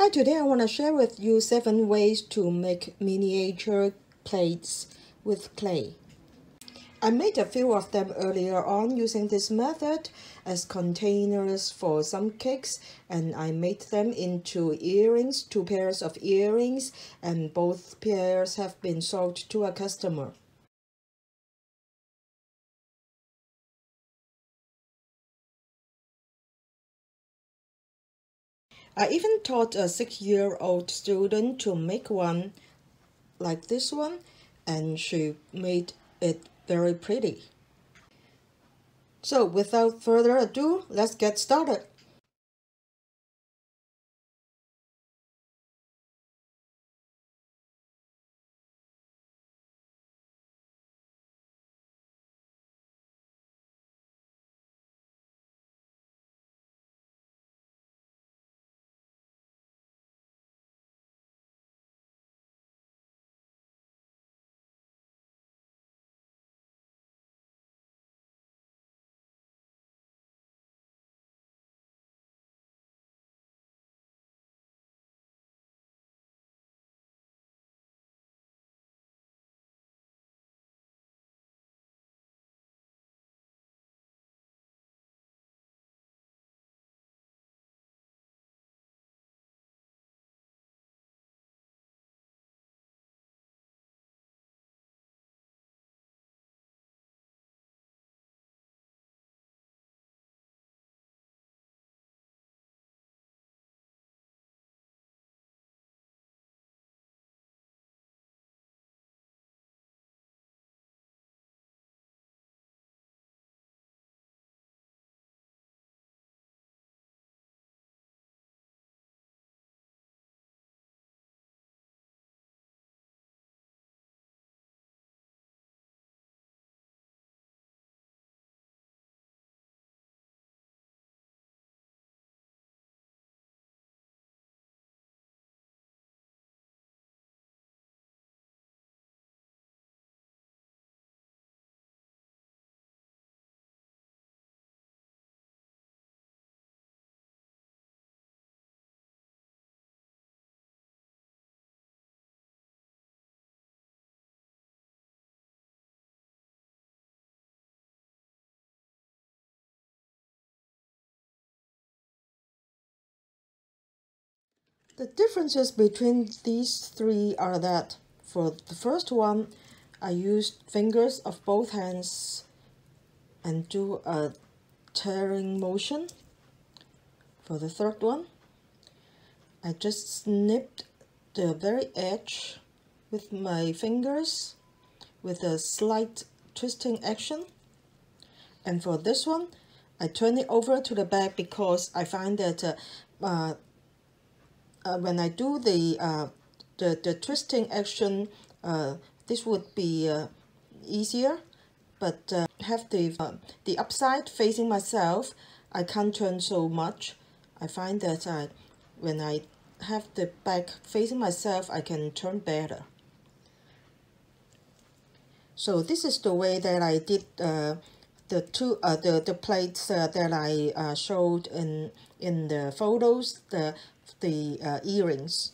Hi, today I want to share with you 7 ways to make miniature plates with clay. I made a few of them earlier on using this method as containers for some cakes, and I made them into earrings, 2 pairs of earrings, and both pairs have been sold to a customer. I even taught a 6-year-old student to make one like this one, and she made it very pretty. So without further ado, let's get started. The differences between these 3 are that for the first one, I used fingers of both hands and do a tearing motion. For the third one, I just snipped the very edge with my fingers with a slight twisting action. And for this one, I turn it over to the back because I find that when I do the twisting action, this would be easier, but have the upside facing myself, I can't turn so much. I find that when I have the back facing myself, I can turn better. So this is the way that I did the plates that I showed in the photos, the earrings.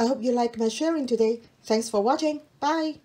I hope you like my sharing today. Thanks for watching. Bye!